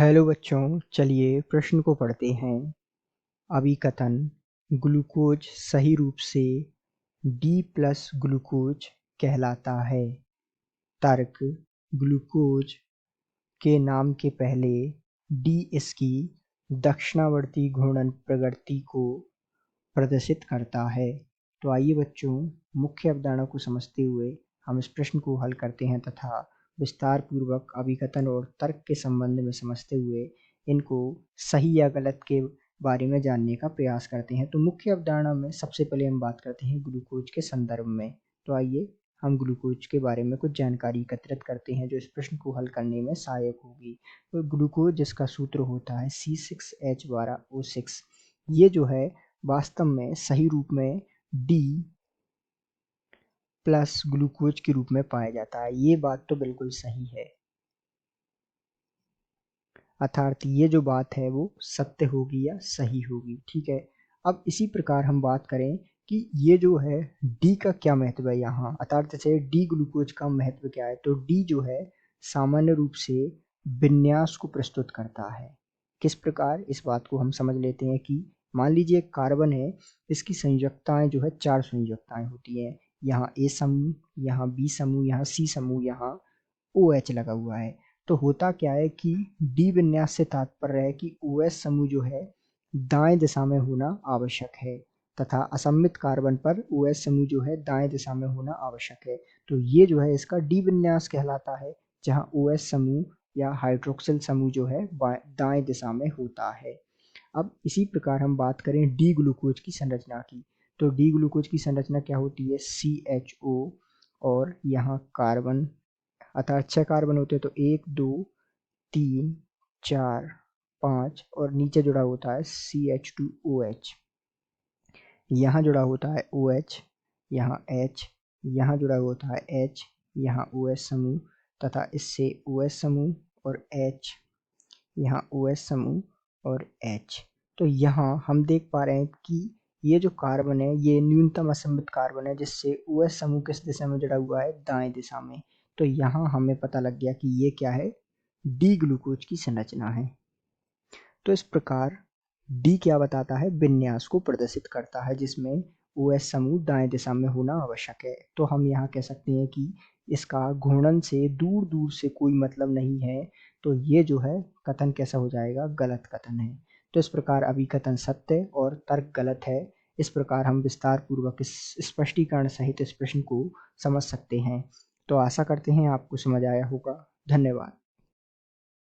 Hello बच्चों, चलिए प्रश्न को पढ़ते हैं। अभिकथन ग्लूकोज सही रूप से डी प्लस ग्लूकोज कहलाता है। तर्क ग्लूकोज के नाम के पहले डी इसकी दक्षिणावर्ती घूर्णन प्रवृत्ति को प्रदर्शित करता है। तो आइए बच्चों, मुख्य अवधारणा को समझते हुए हम इस प्रश्न को हल करते हैं तथा विस्तार पूर्वक अभिकथन और तर्क के संबंध में समझते हुए इनको सही या गलत के बारे में जानने का प्रयास करते हैं। तो मुख्य अवधारणा में सबसे पहले हम बात करते हैं ग्लूकोज के संदर्भ में। तो आइए हम ग्लूकोज के बारे में कुछ जानकारी एकत्रित करते हैं जो इस प्रश्न को हल करने में सहायक होगी। तो ग्लूकोज जिसका सूत्र होता है C6H12O6, ये जो है वास्तव में सही रूप में डी प्लस ग्लूकोज के रूप में पाया जाता है। ये बात तो बिल्कुल सही है, अर्थात ये जो बात है वो सत्य होगी या सही होगी। ठीक है, अब इसी प्रकार हम बात करें कि ये जो है डी का क्या महत्व है यहाँ, अर्थात जैसे डी ग्लूकोज का महत्व क्या है। तो डी जो है सामान्य रूप से विन्यास को प्रस्तुत करता है। किस प्रकार, इस बात को हम समझ लेते हैं कि मान लीजिए एक कार्बन है, इसकी संयुक्ताएं जो है 4 संयुक्ताएं होती हैं। यहाँ ए समूह, यहाँ बी समूह, यहाँ सी समूह, यहाँ OH लगा हुआ है। तो होता क्या है कि डी विन्यास से तात्पर्य है कि OH समूह जो है दाएं दिशा में होना आवश्यक है तथा असममित कार्बन पर OH समूह जो है दाएं दिशा में होना आवश्यक है। तो ये जो है इसका डी विन्यास कहलाता है, जहां OH समूह या हाइड्रोक्सिल समूह जो है दाएं दिशा में होता है। अब इसी प्रकार हम बात करें डी ग्लूकोज की संरचना की। तो डी ग्लूकोज की संरचना क्या होती है, CHO और यहाँ कार्बन, अतः 6 कार्बन होते हैं। तो 1 2 3 4 5 और नीचे जुड़ा होता है CH2OH। यहाँ जुड़ा होता है OH, यहाँ H, यहाँ जुड़ा होता है H, यहाँ OH समूह तथा इससे OH समूह और H, यहाँ OH समूह और H। तो यहाँ हम देख पा रहे हैं कि ये जो कार्बन है ये न्यूनतम असममित कार्बन है, जिससे OH समूह किस दिशा में जुड़ा हुआ है, दाएं दिशा में। तो यहाँ हमें पता लग गया कि ये क्या है, डी ग्लूकोज की संरचना है। तो इस प्रकार डी क्या बताता है, विन्यास को प्रदर्शित करता है जिसमें OH समूह दाएं दिशा में होना आवश्यक है। तो हम यहाँ कह सकते हैं कि इसका घूर्णन से दूर दूर से कोई मतलब नहीं है। तो ये जो है कथन कैसा हो जाएगा, गलत कथन है। तो इस प्रकार अभिकथन सत्य और तर्क गलत है। इस प्रकार हम विस्तार पूर्वक इस स्पष्टीकरण सहित इस प्रश्न को समझ सकते हैं। तो आशा करते हैं आपको समझ आया होगा। धन्यवाद।